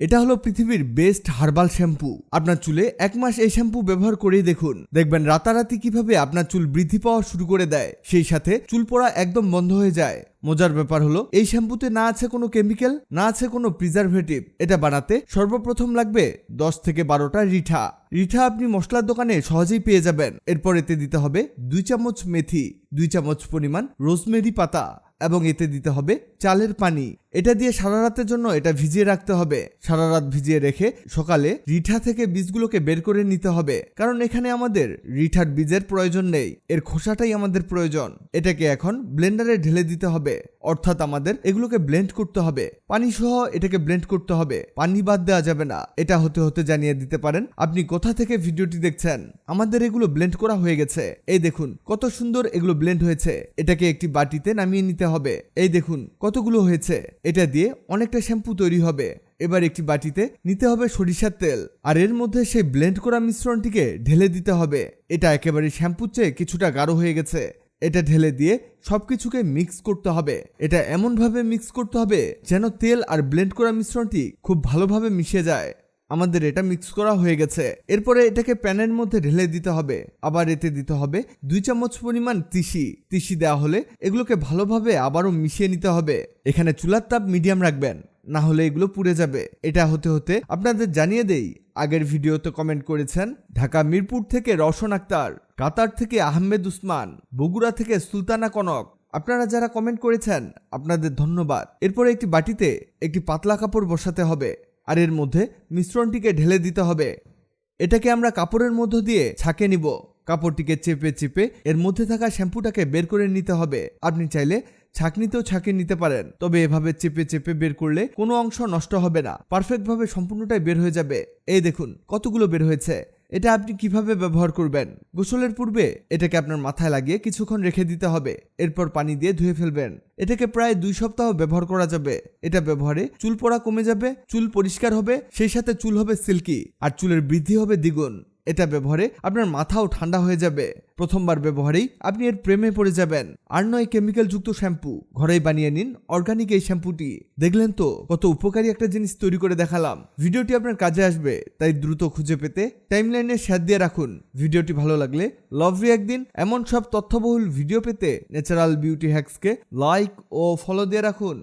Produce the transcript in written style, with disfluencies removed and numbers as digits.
এটা হলো পৃথিবীর বেস্ট হার্বাল শ্যাম্পু। আপনার চুলে 1 মাস এই শ্যাম্পু ব্যবহার করেই দেখুন, দেখবেন রাতারাতি কিভাবে আপনার চুল বৃদ্ধি পাওয়া শুরু করে দেয়, সেই সাথে চুল পড়া একদম বন্ধ হয়ে যায়। মজার ব্যাপার হলো এই শ্যাম্পুতে না আছে কোনো কেমিক্যাল, না আছে কোনো প্রিজারভেটিভ। এটা বানাতে সর্বপ্রথম লাগবে 10 থেকে 12টা রিঠা। রিঠা আপনি মশলার দোকানে সহজেই পেয়ে যাবেন। এরপর এতে দিতে হবে 2 চামচ মেথি, 2 চামচ পরিমাণ রোজমেরি পাতা এবং এতে দিতে হবে চালের পানি। এটা দিয়ে সারা রাতের জন্য এটা ভিজিয়ে রাখতে হবে। সারা রাত ভিজিয়ে রেখে সকালে রিঠা থেকে বীজগুলোকে বের করে নিতে হবে, কারণ এখানে আমাদের রিঠার বীজের প্রয়োজন নেই, এর খোসাটাই আমাদের প্রয়োজন। এটাকে এখন ব্লেন্ডারে ঢেলে দিতে হবে, অর্থাৎ আমাদের এগুলোকে ব্লেন্ড করতে হবে। পানি সহ এটাকে ব্লেন্ড করতে হবে, পানি বাদ দেওয়া যাবে না। এটা হতে হতে জানিয়ে দিতে পারেন আপনি কোথা থেকে ভিডিওটি দেখছেন। আমাদের এগুলো ব্লেন্ড করা হয়ে গেছে, এই দেখুন কত সুন্দর এগুলো ব্লেন্ড হয়েছে। এটাকে একটি বাটিতে নামিয়ে নিতে হবে। এই দেখুন কতগুলো হয়েছে। এটা দিয়ে অনেকটা শ্যাম্পু তৈরি হবে। এবার একটি বাটিতে নিতে হবে সরিষার তেল, আর এর মধ্যে সেই ব্লেন্ড করা মিশ্রণটিকে ঢেলে দিতে হবে। এটা একেবারে শ্যাম্পুর চেয়ে কিছুটা গাঢ় হয়ে গেছে। এটা ঢেলে দিয়ে সবকিছুকে মিক্স করতে হবে। এটা এমনভাবে মিক্স করতে হবে যেন তেল আর ব্লেন্ড করা মিশ্রণটি খুব ভালোভাবে মিশে যায়। আমাদের এটা মিক্স করা হয়ে গেছে। এরপরে এটাকে প্যানের মধ্যে ঢেলে দিতে হবে। আবার এতে দিতে হবে 2 চামচ পরিমাণ তিসি দেওয়া হলে এগুলোকে ভালোভাবে আবারও মিশিয়ে নিতে হবে। এখানে চুলার তাপ মিডিয়াম রাখবেন, না হলে এগুলো পুড়ে যাবে। এটা হতে হতে আপনাদের জানিয়ে দেই, আগের ভিডিওতে কমেন্ট করেছেন ঢাকা মিরপুর থেকে রওশন আক্তার, কাতার থেকে আহমেদ উসমান, বগুড়া থেকে সুলতানা কনক। আপনারা যারা কমেন্ট করেছেন আপনাদের ধন্যবাদ। এরপরে একটি বাটিতে একটি পাতলা কাপড় বসাতে হবে, আর এর মধ্যে মিশ্রণটিকে ঢেলে দিতে হবে। এটাকে আমরা কাপড়ের মধ্য দিয়ে ছাঁকে নিব। কাপড়টিকে চেপে চেপে এর মধ্যে থাকা শ্যাম্পুটাকে বের করে নিতে হবে। আপনি চাইলে ছাঁকনিতেও ছাঁকিয়ে নিতে পারেন, তবে এভাবে চেপে চেপে বের করলে কোনো অংশ নষ্ট হবে না, পারফেক্টভাবে সম্পূর্ণটাই বের হয়ে যাবে। এই দেখুন কতগুলো বের হয়েছে। এটা আপনি কিভাবে ব্যবহার করবেন? গোসলের পূর্বে এটাকে আপনার মাথায় লাগিয়ে কিছুক্ষণ রেখে দিতে হবে। এরপর পানি দিয়ে ধুয়ে ফেলবেন। এটাকে প্রায় 2 সপ্তাহ ব্যবহার করা যাবে। এটা ব্যবহারে চুল পড়া কমে যাবে, চুল পরিষ্কার হবে, সেই সাথে চুল হবে সিল্কি, আর চুলের বৃদ্ধি হবে দ্বিগুণ। এটা ব্যবহারে আপনার মাথাও ঠান্ডা হয়ে যাবে। প্রথমবার ব্যবহারেই আপনি এর প্রেমে পড়ে যাবেন। আর নয় কেমিক্যাল যুক্ত শ্যাম্পু, ঘরেই বানিয়ে নিন অর্গানিক এই শ্যাম্পুটি। দেখলেন তো কত উপকারী একটা জিনিস তৈরি করে দেখালাম। ভিডিওটি আপনার কাজে আসবে, তাই দ্রুত খুঁজে পেতে টাইমলাইনে শেয়ার দিয়ে রাখুন। ভিডিওটি ভালো লাগলে লাভ রিঅ্যাক্ট দিন। এমন সব তথ্যবহুল ভিডিও পেতে ন্যাচারাল বিউটি হ্যাক্সকে লাইক ও ফলো দিয়ে রাখুন।